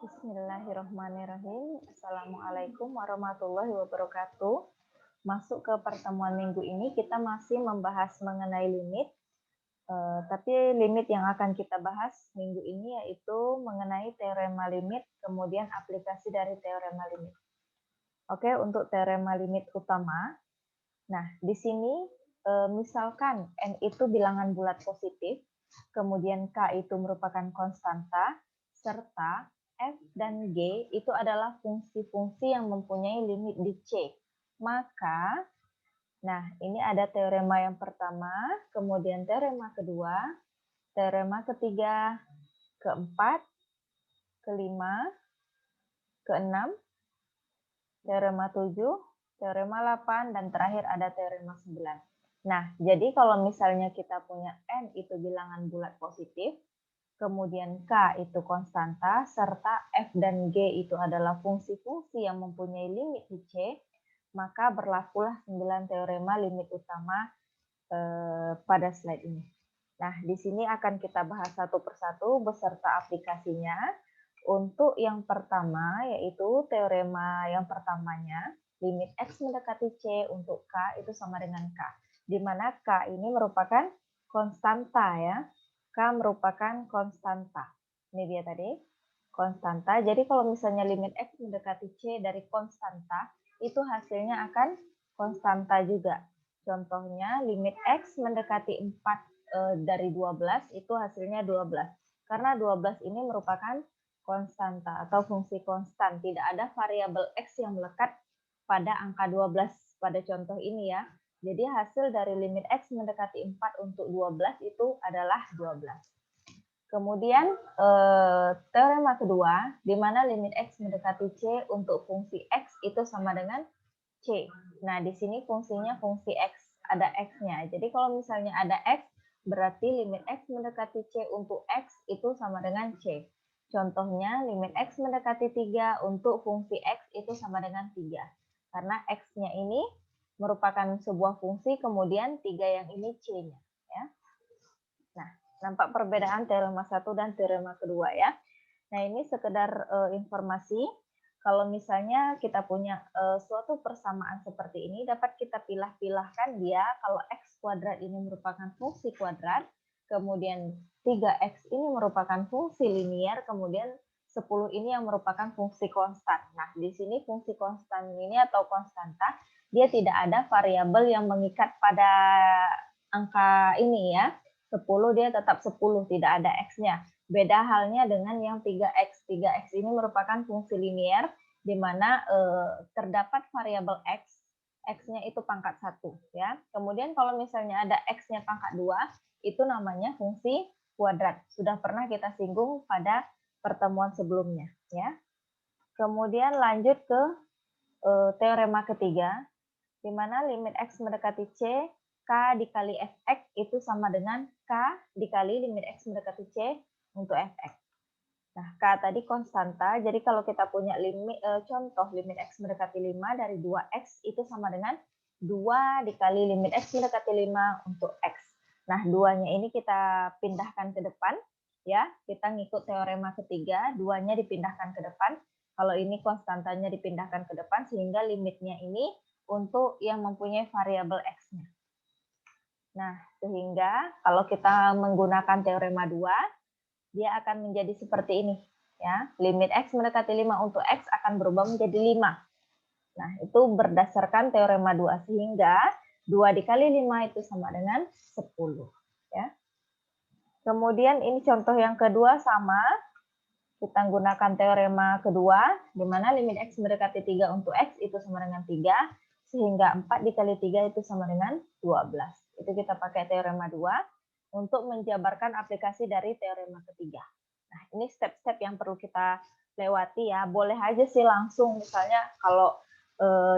Bismillahirrahmanirrahim. Assalamualaikum warahmatullahi wabarakatuh. Masuk ke pertemuan minggu ini, kita masih membahas mengenai limit. Tapi limit yang akan kita bahas minggu ini yaitu mengenai teorema limit, kemudian aplikasi dari teorema limit. Oke, untuk teorema limit utama. Nah, di sini misalkan N itu bilangan bulat positif, kemudian K itu merupakan konstanta, serta F dan G itu adalah fungsi-fungsi yang mempunyai limit di C. Maka, nah ini ada teorema yang pertama, kemudian teorema kedua, teorema ketiga, keempat, kelima, keenam, teorema 7, teorema 8, dan terakhir ada teorema 9. Nah, jadi kalau misalnya kita punya N itu bilangan bulat positif, kemudian K itu konstanta, serta F dan G itu adalah fungsi-fungsi yang mempunyai limit di C, maka berlakulah 9 teorema limit utama pada slide ini. Nah, di sini akan kita bahas satu persatu beserta aplikasinya. Untuk yang pertama, yaitu teorema yang pertamanya, limit X mendekati C untuk K itu sama dengan K. Di mana K ini merupakan konstanta ya. K merupakan konstanta. Ini dia tadi, konstanta. Jadi kalau misalnya limit X mendekati C dari konstanta, itu hasilnya akan konstanta juga. Contohnya limit X mendekati 4 dari 12, itu hasilnya 12. Karena 12 ini merupakan konstanta atau fungsi konstan. Tidak ada variabel X yang melekat pada angka 12 pada contoh ini ya. Jadi hasil dari limit X mendekati 4 untuk 12 itu adalah 12. Kemudian teorema kedua, di mana limit X mendekati C untuk fungsi X itu sama dengan C. Nah, di sini fungsinya fungsi X, ada X-nya. Jadi kalau misalnya ada X, berarti limit X mendekati C untuk X itu sama dengan C. Contohnya, limit X mendekati 3 untuk fungsi X itu sama dengan 3. Karena X-nya ini merupakan sebuah fungsi, kemudian 3 yang ini C-nya. Ya. Nah, nampak perbedaan teorema 1 dan teorema kedua ya. Nah, ini sekedar informasi. Kalau misalnya kita punya suatu persamaan seperti ini, dapat kita pilah-pilahkan dia kalau X kuadrat ini merupakan fungsi kuadrat, kemudian 3X ini merupakan fungsi linier, kemudian 10 ini yang merupakan fungsi konstan. Nah, di sini fungsi konstan ini atau konstanta, dia tidak ada variabel yang mengikat pada angka ini ya. 10 dia tetap 10, tidak ada X-nya. Beda halnya dengan yang 3X. 3X ini merupakan fungsi linier, di mana terdapat variabel X, X-nya itu pangkat 1. Ya. Kemudian kalau misalnya ada X-nya pangkat 2, itu namanya fungsi kuadrat. Sudah pernah kita singgung pada pertemuan sebelumnya. Ya. Kemudian lanjut ke teorema ketiga, di mana limit X mendekati C, K dikali Fx itu sama dengan K dikali limit X mendekati C untuk Fx. Nah, K tadi konstanta, jadi kalau kita punya contoh limit X mendekati 5 dari 2X itu sama dengan 2 dikali limit X mendekati 5 untuk X. Nah, 2-nya ini kita pindahkan ke depan, ya. Kita ngikut teorema ketiga, 2-nya dipindahkan ke depan. Kalau ini konstantanya dipindahkan ke depan, sehingga limitnya ini untuk yang mempunyai variabel X-nya. Nah, sehingga kalau kita menggunakan teorema 2, dia akan menjadi seperti ini. Ya, limit X mendekati 5 untuk X akan berubah menjadi 5. Nah, itu berdasarkan teorema 2. Sehingga 2 dikali 5 itu sama dengan 10. Ya. Kemudian ini contoh yang kedua sama. Kita gunakan teorema kedua, di mana limit X mendekati 3 untuk X itu sama dengan 3, sehingga 4 dikali 3 itu sama dengan 12. Itu kita pakai teorema 2 untuk menjabarkan aplikasi dari teorema ketiga. Nah, ini step-step yang perlu kita lewati ya. Boleh aja sih langsung, misalnya kalau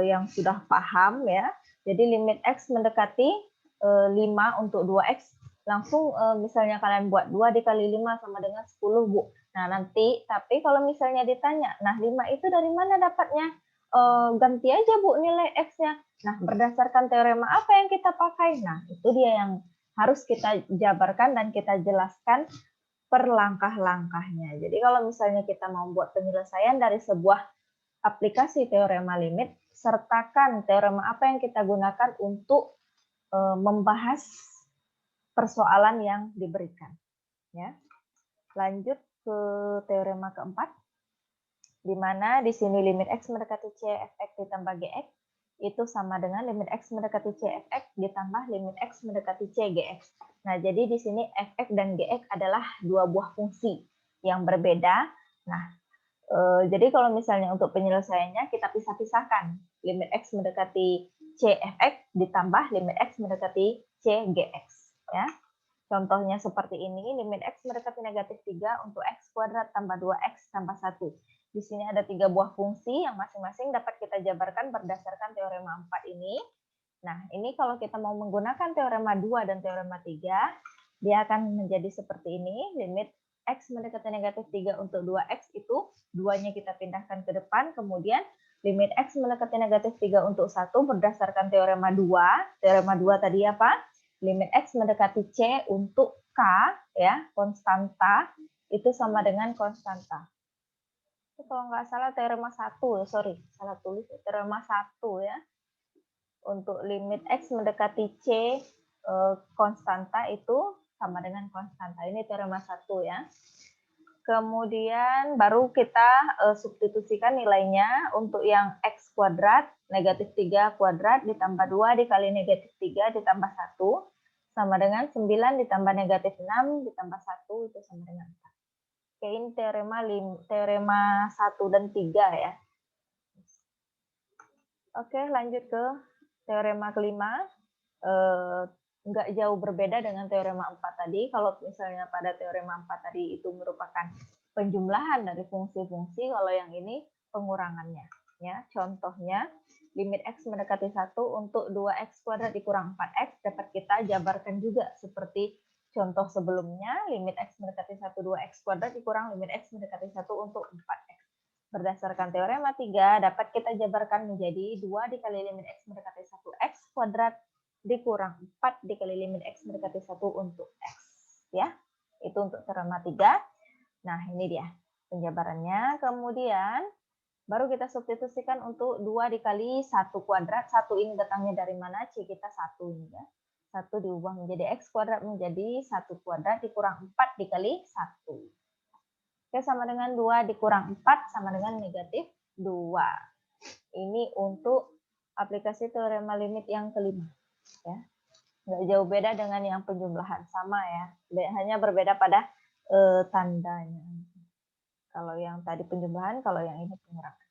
yang sudah paham ya, jadi limit X mendekati 5 untuk 2X, langsung misalnya kalian buat 2 dikali 5 sama dengan 10, Bu. Nah, nanti, tapi kalau misalnya ditanya, nah 5 itu dari mana dapatnya? Ganti aja Bu nilai X-nya. Nah, berdasarkan teorema apa yang kita pakai? Nah, itu dia yang harus kita jabarkan dan kita jelaskan per langkah-langkahnya. Jadi kalau misalnya kita mau buat penyelesaian dari sebuah aplikasi teorema limit, sertakan teorema apa yang kita gunakan untuk membahas persoalan yang diberikan. Ya. Lanjut ke teorema keempat, di mana di sini limit x mendekati c fx ditambah gx itu sama dengan limit x mendekati c fx ditambah limit x mendekati c gx. Nah, jadi di sini fx dan gx adalah dua buah fungsi yang berbeda. Nah, jadi kalau misalnya untuk penyelesaiannya kita pisah-pisahkan limit x mendekati c fx ditambah limit x mendekati c gx. Ya. Contohnya seperti ini, limit x mendekati negatif 3 untuk x kuadrat tambah 2x tambah 1. Di sini ada 3 buah fungsi yang masing-masing dapat kita jabarkan berdasarkan teorema 4 ini. Nah, ini kalau kita mau menggunakan teorema 2 dan teorema 3, dia akan menjadi seperti ini. Limit x mendekati negatif 3 untuk 2x itu 2-nya kita pindahkan ke depan. Kemudian limit x mendekati negatif 3 untuk 1 berdasarkan teorema 2. Teorema 2 tadi apa? Limit x mendekati c untuk k, ya, konstanta, itu sama dengan konstanta. Kalau nggak salah teorema 1, sorry, salah tulis, teorema 1 ya. Untuk limit x mendekati c konstanta itu sama dengan konstanta. Ini teorema 1 ya. Kemudian baru kita substitusikan nilainya untuk yang x kuadrat, negatif 3 kuadrat ditambah 2 dikali negatif 3 ditambah 1 sama dengan 9 ditambah negatif 6 ditambah 1 itu sama dengan 4. Oke, ini teorema 1 dan 3 ya. Oke, lanjut ke teorema kelima. Nggak jauh berbeda dengan teorema 4 tadi. Kalau misalnya pada teorema 4 tadi itu merupakan penjumlahan dari fungsi-fungsi, kalau yang ini pengurangannya. Ya, contohnya, limit x mendekati 1 untuk 2x kuadrat dikurang 4x dapat kita jabarkan juga seperti contoh sebelumnya, limit x mendekati 1 2x kuadrat dikurang limit x mendekati 1 untuk 4x. Berdasarkan teorema 3 dapat kita jabarkan menjadi 2 dikali limit x mendekati 1x kuadrat dikurang 4 dikali limit x mendekati 1 untuk x. Ya, itu untuk teorema 3. Nah, ini dia penjabarannya. Kemudian baru kita substitusikan untuk 2 dikali 1 kuadrat. 1 ini datangnya dari mana? C kita 1 ini ya. 1 diubah menjadi x kuadrat menjadi 1 kuadrat dikurang 4 dikali 1. Oke, sama dengan 2 dikurang 4 sama dengan negatif 2. Ini untuk aplikasi teorema limit yang kelima. Ya. Nggak jauh beda dengan yang penjumlahan. Sama ya. Hanya berbeda pada tandanya. Kalau yang tadi penjumlahan, kalau yang ini pengurangan.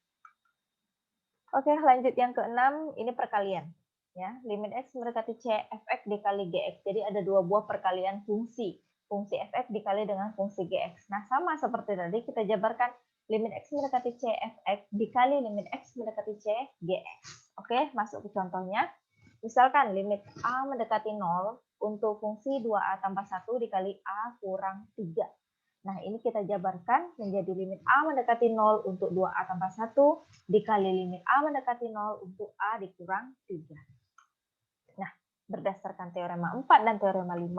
Oke, lanjut yang keenam, ini perkalian. Ya, limit x mendekati c fx dikali gx. Jadi ada dua buah perkalian fungsi. Fungsi fx dikali dengan fungsi gx. Nah, sama seperti tadi kita jabarkan limit x mendekati c fx dikali limit x mendekati c gx. Oke, masuk ke contohnya. Misalkan limit a mendekati 0 untuk fungsi 2a tambah 1 dikali a kurang 3. Nah, ini kita jabarkan menjadi limit a mendekati 0 untuk 2a tambah 1 dikali limit a mendekati 0 untuk a dikurang 3. Nah, berdasarkan teorema 4 dan teorema 5,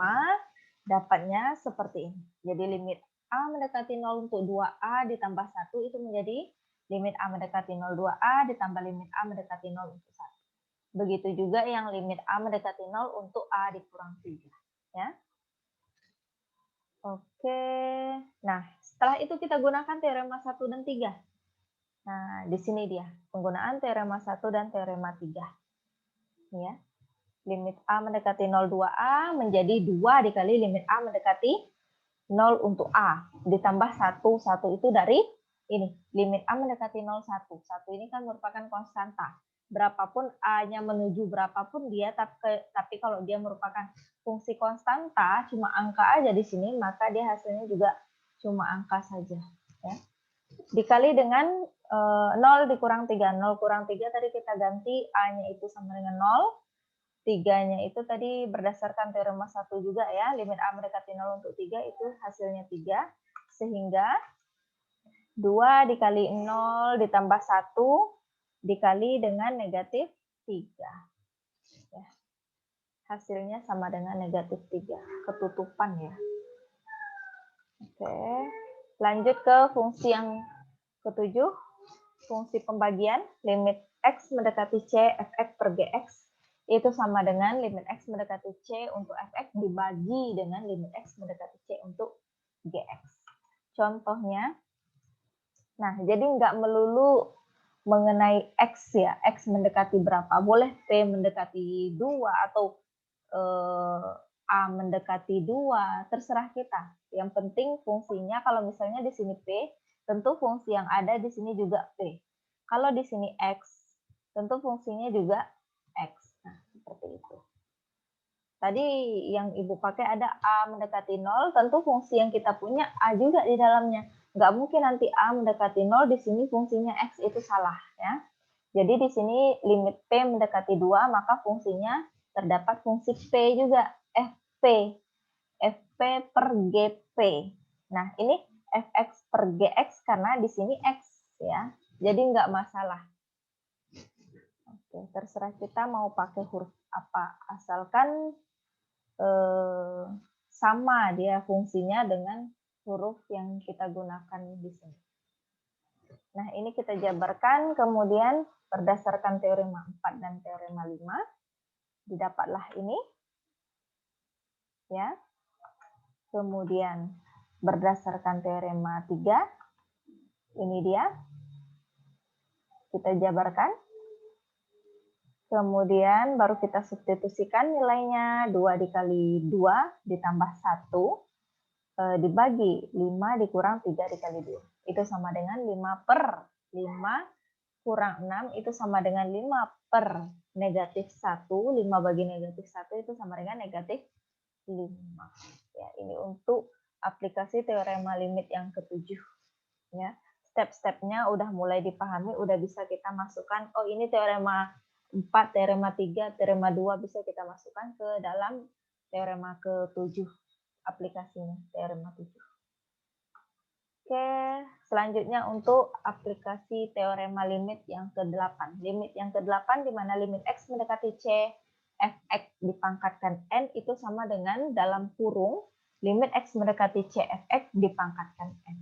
dapatnya seperti ini. Jadi limit a mendekati 0 untuk 2a ditambah 1 itu menjadi limit a mendekati 0 2a ditambah limit a mendekati 0 untuk 1. Begitu juga yang limit a mendekati 0 untuk a dikurang 3. Ya. Oke, nah setelah itu kita gunakan teorema 1 dan 3. Nah, di sini dia, penggunaan teorema 1 dan teorema 3. Ya. Limit a mendekati 0 2a menjadi 2 dikali limit a mendekati 0 untuk a. Ditambah 1, 1 itu dari ini, limit a mendekati 0, 1. 1 ini kan merupakan konstanta. Berapapun a-nya menuju berapapun dia, tapi kalau dia merupakan fungsi konstanta, cuma angka aja di sini, maka dia hasilnya juga cuma angka saja. Ya. Dikali dengan 0 dikurang 3. 0 kurang 3 tadi kita ganti, a-nya itu sama dengan 0. 3-nya itu tadi berdasarkan teorema 1 juga ya, limit a mendekati 0 untuk 3 itu hasilnya 3. Sehingga 2 dikali 0 ditambah 1 dikali dengan negatif 3. Ya. Hasilnya sama dengan negatif 3. Ketutupan ya. Oke, lanjut ke fungsi yang ketujuh, fungsi pembagian. Limit X mendekati C fx per Gx itu sama dengan limit X mendekati C untuk fx dibagi dengan limit X mendekati C untuk Gx. Contohnya, nah jadi nggak melulu mengenai X ya, X mendekati berapa, boleh P mendekati 2 atau A mendekati 2, terserah kita. Yang penting fungsinya, kalau misalnya di sini P, tentu fungsi yang ada di sini juga P. Kalau di sini X, tentu fungsinya juga X. Nah, seperti itu. Tadi yang Ibu pakai ada A mendekati 0, tentu fungsi yang kita punya A juga di dalamnya. Nggak mungkin nanti A mendekati 0, di sini fungsinya X, itu salah. Ya. Jadi di sini limit P mendekati 2, maka fungsinya terdapat fungsi P juga, Fp. Fp per Gp. Nah, ini Fx per Gx karena di sini X. Ya. Jadi nggak masalah. Oke, terserah kita mau pakai huruf apa. Asalkan sama dia fungsinya dengan huruf yang kita gunakan di sini. Nah, ini kita jabarkan, kemudian berdasarkan teorema 4 dan teorema 5, didapatlah ini. Ya. Kemudian berdasarkan teorema 3, ini dia. Kita jabarkan. Kemudian baru kita substitusikan nilainya, 2 dikali 2 ditambah 1 dibagi 5 dikurang 3 dikali 2. Itu sama dengan 5 per 5 kurang 6 itu sama dengan 5 per negatif 1. 5 bagi negatif 1 itu sama dengan negatif 5. Ya, ini untuk aplikasi teorema limit yang ketujuh. Ya, step-stepnya udah mulai dipahami, udah bisa kita masukkan, oh ini teorema 4, teorema 3, teorema 2 bisa kita masukkan ke dalam teorema ke-7 aplikasinya, teorema 7. Oke, selanjutnya untuk aplikasi teorema limit yang ke-8. Limit yang ke-8 di mana limit X mendekati C, fx dipangkatkan N itu sama dengan dalam kurung limit X mendekati C, fx dipangkatkan N.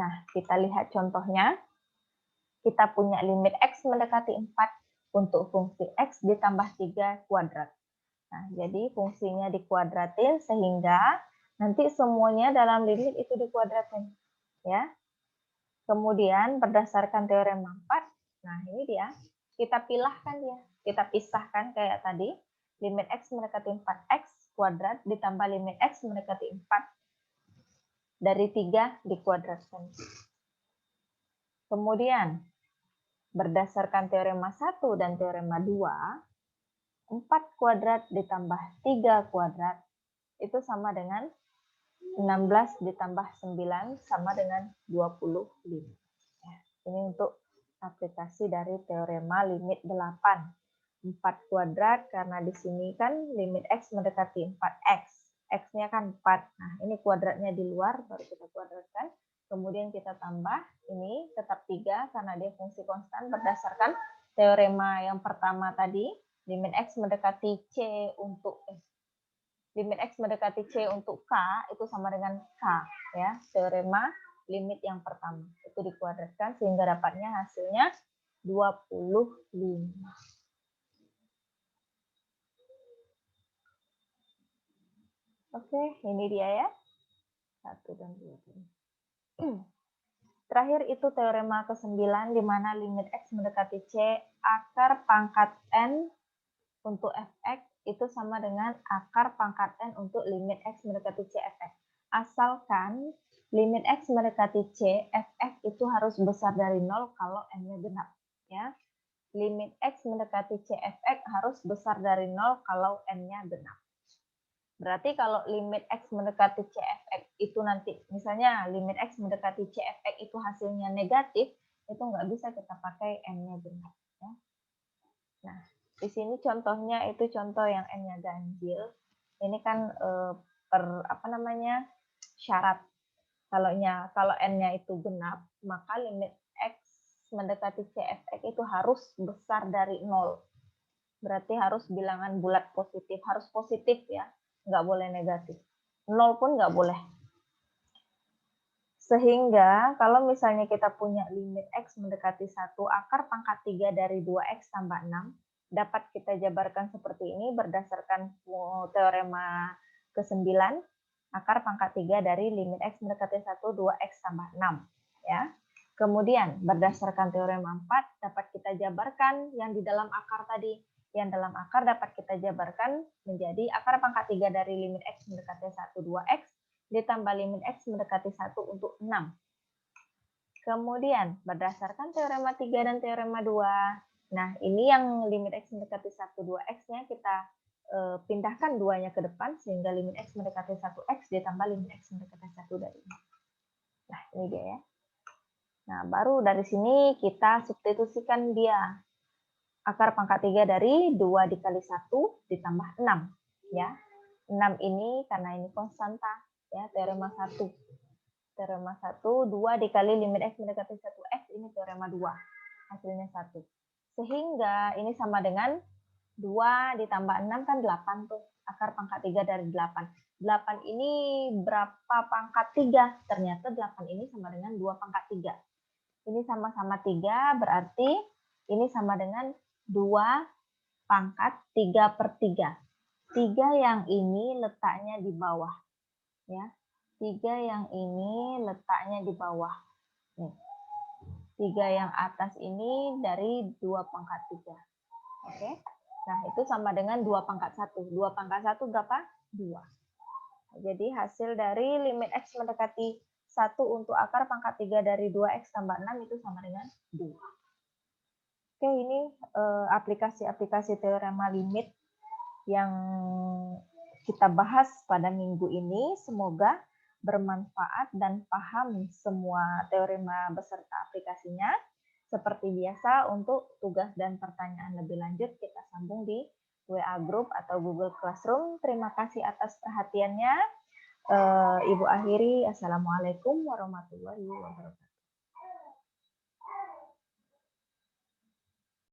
Nah, kita lihat contohnya. Kita punya limit X mendekati 4 untuk fungsi X ditambah 3 kuadrat. Nah, jadi fungsinya dikuadratin sehingga nanti semuanya dalam limit itu dikuadratin. Ya. Kemudian berdasarkan teorema 4, nah ini dia, kita pilahkan dia. Kita pisahkan kayak tadi, limit X mendekati 4X kuadrat ditambah limit X mendekati 4 dari 3 dikuadratkan. Kemudian berdasarkan teorema 1 dan teorema 2, 4 kuadrat ditambah 3 kuadrat itu sama dengan 16 ditambah 9 sama dengan 25. Ya, ini untuk aplikasi dari teorema limit 8. 4 kuadrat karena di sini kan limit X mendekati 4X. X-nya kan 4. Nah, ini kuadratnya di luar, baru kita kuadratkan. Kemudian kita tambah, ini tetap 3 karena dia fungsi konstan berdasarkan teorema yang pertama tadi, limit X mendekati C untuk limit X mendekati C untuk K itu sama dengan K, ya, teorema limit yang pertama. Itu dikuadratkan sehingga dapatnya hasilnya 25. Oke, ini dia ya. 1 dan 2. Terakhir itu teorema ke-9 di mana limit X mendekati C akar pangkat N untuk fx itu sama dengan akar pangkat N untuk limit X mendekati C fx. Asalkan limit X mendekati C fx itu harus besar dari 0 kalau N-nya genap. Ya. Limit X mendekati C fx harus besar dari 0 kalau N-nya genap. Berarti kalau limit X mendekati C fx itu nanti, misalnya limit X mendekati C fx itu hasilnya negatif, itu nggak bisa kita pakai N-nya genap. Ya. Nah, di sini contohnya itu contoh yang N-nya ganjil. Ini kan syarat. Kalau N-nya itu genap, maka limit X mendekati C fx itu harus besar dari 0. Berarti harus bilangan bulat positif, harus positif ya, nggak boleh negatif. 0 pun nggak boleh. Sehingga kalau misalnya kita punya limit X mendekati 1, akar pangkat 3 dari 2X tambah 6, dapat kita jabarkan seperti ini berdasarkan teorema ke-9, akar pangkat 3 dari limit X mendekati 1, 2X tambah 6. Ya. Kemudian, berdasarkan teorema 4, dapat kita jabarkan yang di dalam akar tadi. Yang dalam akar dapat kita jabarkan menjadi akar pangkat 3 dari limit X mendekati 1, 2X, ditambah limit X mendekati 1 untuk 6. Kemudian, berdasarkan teorema 3 dan teorema 2, nah ini yang limit X mendekati 1, 2X-nya kita pindahkan 2-nya ke depan, sehingga limit X mendekati 1X ditambah limit X mendekati 1 dari ini. Nah, ini dia ya. Nah, baru dari sini kita substitusikan dia. Akar pangkat 3 dari 2 dikali 1 ditambah 6. Ya. 6 ini karena ini konstanta. Ya, teorema 1. Teorema 1, 2 dikali limit X mendekati 1X, ini teorema 2. Hasilnya 1. Sehingga ini sama dengan 2 ditambah 6 kan 8 tuh. Akar pangkat 3 dari 8. 8 ini berapa pangkat 3? Ternyata 8 ini sama dengan 2 pangkat 3. Ini sama-sama 3, berarti ini sama dengan 2 pangkat 3 per 3. 3 yang ini letaknya di bawah. Ya. 3 yang ini letaknya di bawah. Nih. 3 yang atas ini dari 2 pangkat 3. Oke. Nah, itu sama dengan 2 pangkat 1. 2 pangkat 1 berapa? 2. Jadi hasil dari limit X mendekati 1 untuk akar pangkat 3 dari 2X tambah 6 itu sama dengan 2. Oke, ini aplikasi-aplikasi teorema limit yang kita bahas pada minggu ini. Semoga bermanfaat dan paham semua teorema beserta aplikasinya. Seperti biasa, untuk tugas dan pertanyaan lebih lanjut kita sambung di WA Group atau Google Classroom. Terima kasih atas perhatiannya. Ibu akhiri, Assalamualaikum warahmatullahi wabarakatuh.